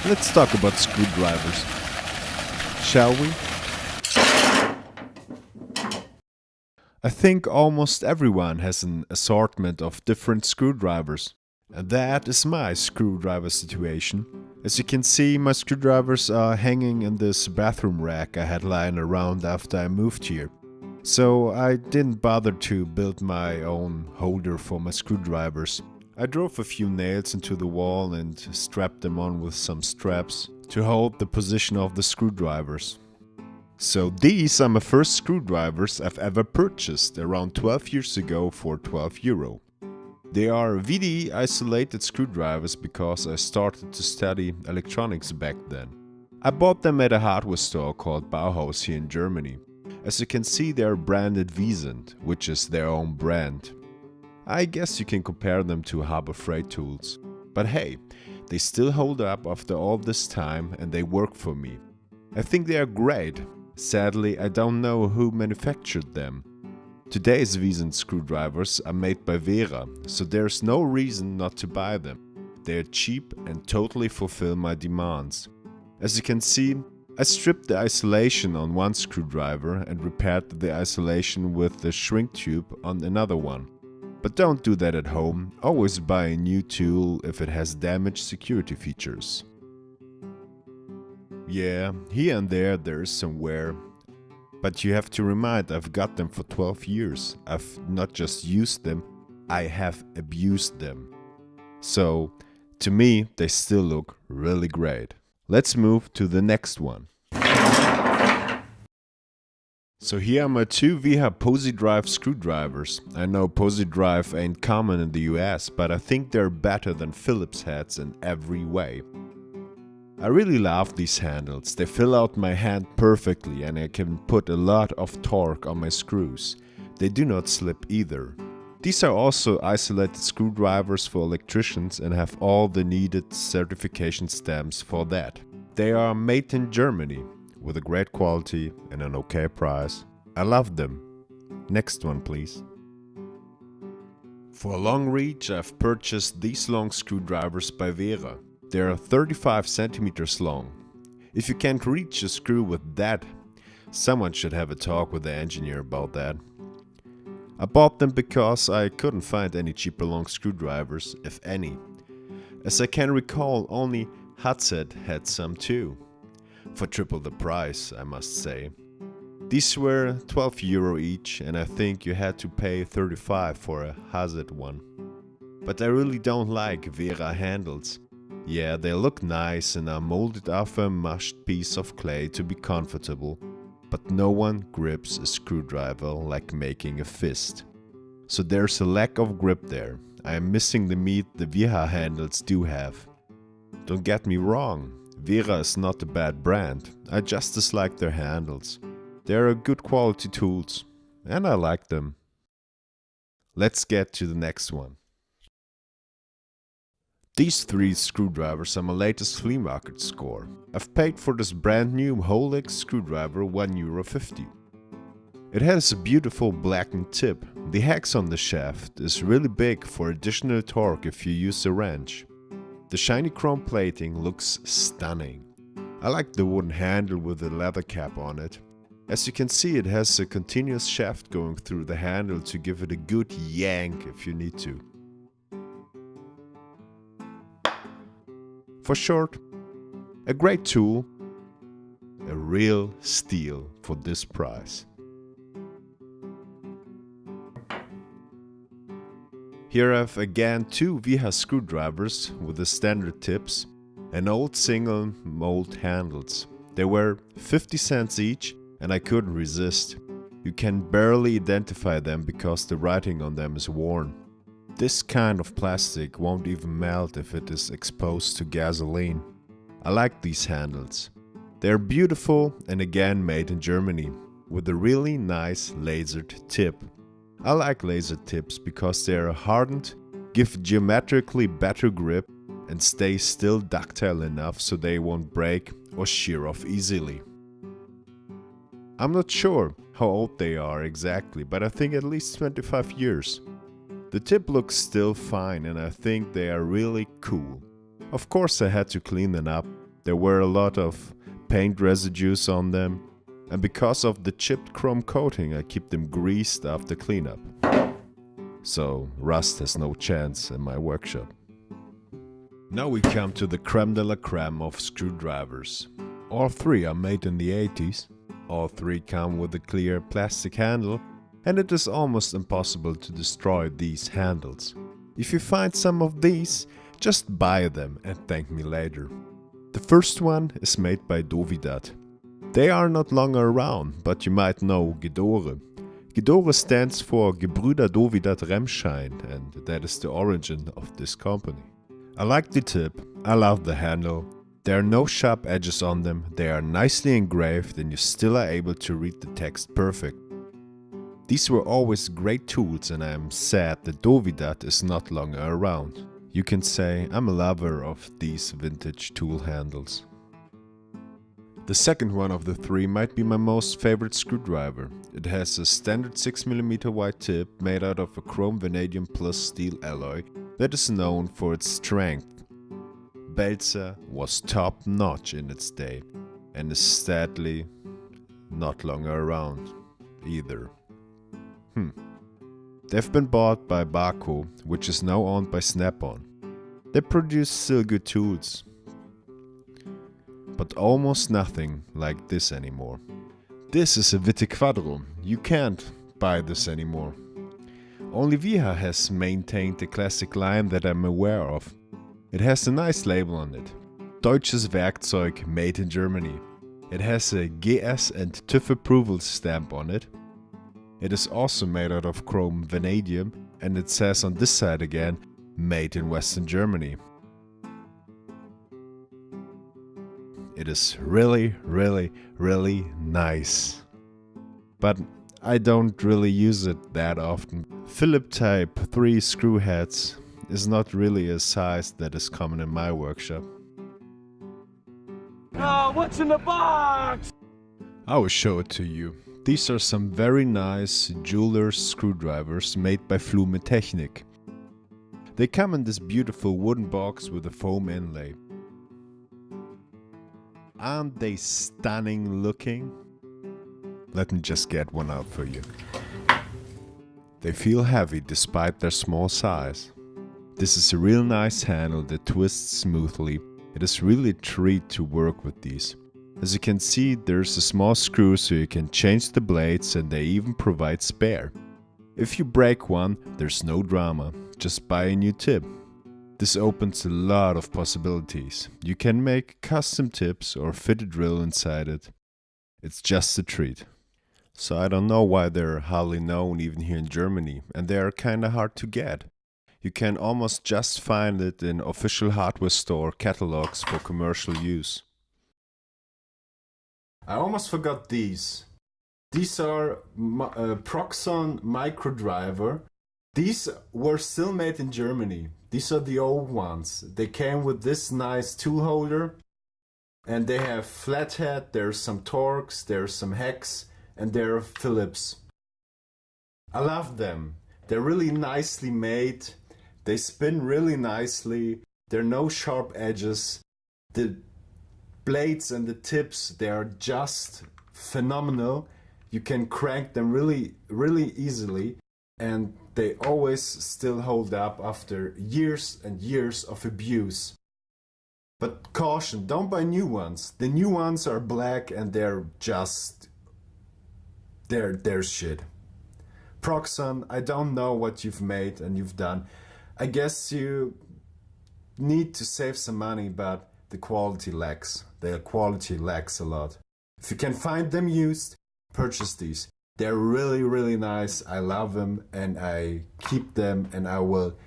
Let's talk about screwdrivers, shall we? I think almost everyone has an assortment of different screwdrivers. And that is my screwdriver situation. As you can see, my screwdrivers are hanging in this bathroom rack I had lying around after I moved here. So I didn't bother to build my own holder for my screwdrivers. I drove a few nails into the wall and strapped them on with some straps to hold the position of the screwdrivers. So these are my first screwdrivers I've ever purchased around 12 years ago for €12. They are VD isolated screwdrivers because I started to study electronics back then. I bought them at a hardware store called Bauhaus here in Germany. As you can see, they are branded Vicent, which is their own brand. I guess you can compare them to Harbor Freight tools. But hey, they still hold up after all this time and they work for me. I think they are great. Sadly, I don't know who manufactured them. Today's Vicent screwdrivers are made by Vera, so there's no reason not to buy them. They are cheap and totally fulfill my demands. As you can see, I stripped the isolation on one screwdriver and repaired the isolation with the shrink tube on another one. But don't do that at home, always buy a new tool if it has damaged security features. Yeah, here and there is some wear. But you have to remind, I've got them for 12 years. I've not just used them, I have abused them. So, to me, they still look really great. Let's move to the next one. So here are my two Viva Posy Drive screwdrivers. I know Posy Drive ain't common in the US, but I think they're better than Phillips heads in every way. I really love these handles. They fill out my hand perfectly and I can put a lot of torque on my screws. They do not slip either. These are also isolated screwdrivers for electricians and have all the needed certification stamps for that. They are made in Germany with a great quality and an okay price. I love them. Next one, please. For a long reach, I've purchased these long screwdrivers by Vera. They are 35 centimeters long. If you can't reach a screw with that, someone should have a talk with the engineer about that. I bought them because I couldn't find any cheaper long screwdrivers, if any. As I can recall, only Hudset had some too. For triple the price, I must say. These were €12 each and I think you had to pay 35 for a Hudset one. But I really don't like Vera handles. Yeah, they look nice and are molded off a mushed piece of clay to be comfortable, but no one grips a screwdriver like making a fist. So there's a lack of grip there. I am missing the meat the Viva handles do have. Don't get me wrong, Vera is not a bad brand, I just dislike their handles. They are good quality tools, and I like them. Let's get to the next one. These three screwdrivers are my latest flea market score. I've paid for this brand new Holex screwdriver €1.50. It has a beautiful blackened tip. The hex on the shaft is really big for additional torque if you use a wrench. The shiny chrome plating looks stunning. I like the wooden handle with the leather cap on it. As you can see, it has a continuous shaft going through the handle to give it a good yank if you need to. For short, a great tool, a real steal for this price. Here I have again two Viva screwdrivers with the standard tips and old single mold handles. They were 50 cents each and I couldn't resist. You can barely identify them because the writing on them is worn. This kind of plastic won't even melt if it is exposed to gasoline. I like these handles. They're beautiful and again made in Germany, with a really nice lasered tip. I like laser tips because they are hardened, give geometrically better grip and stay still ductile enough so they won't break or shear off easily. I'm not sure how old they are exactly, but I think at least 25 years. The tip looks still fine and I think they are really cool. Of course I had to clean them up. there were a lot of paint residues on them, and because of the chipped chrome coating I keep them greased after cleanup. So rust has no chance in my workshop. Now we come to the creme de la creme of screwdrivers. All three are made in the 80s. All three come with a clear plastic handle, and it is almost impossible to destroy these handles. If you find some of these, just buy them and thank me later. The first one is made by Dovidat. They are not longer around, but you might know Gedore. Gedore stands for Gebrüder Dovidat Remschein, and that is the origin of this company. I like the tip, I love the handle. There are no sharp edges on them, they are nicely engraved and you still are able to read the text perfect. These were always great tools and I am sad that Dovidat is not longer around. You can say I'm a lover of these vintage tool handles. The second one of the three might be my most favorite screwdriver. It has a standard 6mm wide tip made out of a chrome vanadium plus steel alloy that is known for its strength. Belzer was top notch in its day and is sadly not longer around either. They've been bought by Baco, which is now owned by Snap-on. They produce still good tools, but almost nothing like this anymore. This is a Vitique Faddle. You can't buy this anymore. Only Viva has maintained the classic line that I'm aware of. It has a nice label on it. Deutsches Werkzeug made in Germany. It has a GS and TÜV approval stamp on it. It is also made out of chrome vanadium, and it says on this side again, made in Western Germany. It is really, really, really nice. But I don't really use it that often. Philip Type 3 screw heads is not really a size that is common in my workshop. Oh, what's in the box? I will show it to you. These are some very nice jeweler's screwdrivers made by Flume Technik. They come in this beautiful wooden box with a foam inlay. Aren't they stunning looking? Let me just get one out for you. They feel heavy despite their small size. This is a real nice handle that twists smoothly. It is really a treat to work with these. As you can see, there's a small screw so you can change the blades, and they even provide spare. If you break one, there's no drama, just buy a new tip. This opens a lot of possibilities. You can make custom tips or fit a drill inside it. It's just a treat. So I don't know why they're hardly known even here in Germany, and they are kinda hard to get. You can almost just find it in official hardware store catalogs for commercial use. I almost forgot these. These are Proxxon micro driver. These were still made in Germany. These are the old ones. They came with this nice tool holder, and they have flathead, there's some Torx, there's some hex, and they're Phillips. I love them. They're really nicely made. They spin really nicely. There are no sharp edges. The blades and the tips, they are just phenomenal. You can crank them really, really easily, and they always still hold up after years and years of abuse. But caution, don't buy new ones. The new ones are black and they're just... They're shit. Proxxon, I don't know what you've made and you've done. I guess you need to save some money, but the quality lacks. The quality lacks a lot. If you can find them used, purchase these. They're really, really nice. I love them and I keep them, and I will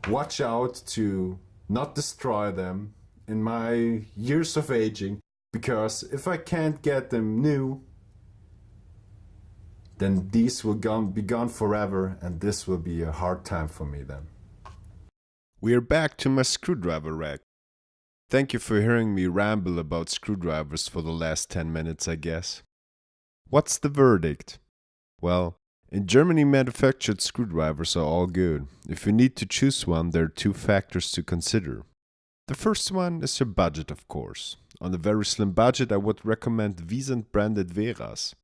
watch out to not destroy them in my years of aging, because if I can't get them new, then these will be gone forever, and this will be a hard time for me then. We are back to my screwdriver rack. Thank you for hearing me ramble about screwdrivers for the last 10 minutes, I guess. What's the verdict? Well, in Germany manufactured screwdrivers are all good. If you need to choose one, there are two factors to consider. The first one is your budget, of course. On a very slim budget, I would recommend Vicent branded Veras.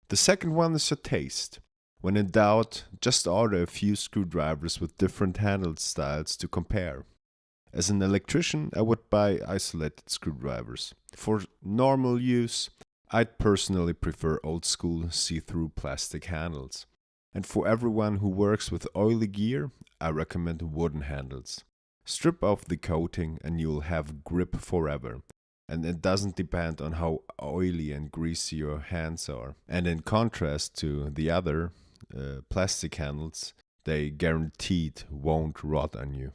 The second one is your taste. When in doubt, just order a few screwdrivers with different handle styles to compare. As an electrician, I would buy isolated screwdrivers. For normal use, I'd personally prefer old school see-through plastic handles. And for everyone who works with oily gear, I recommend wooden handles. Strip off the coating and you'll have grip forever. And it doesn't depend on how oily and greasy your hands are. And in contrast to the other plastic handles, they guaranteed won't rot on you.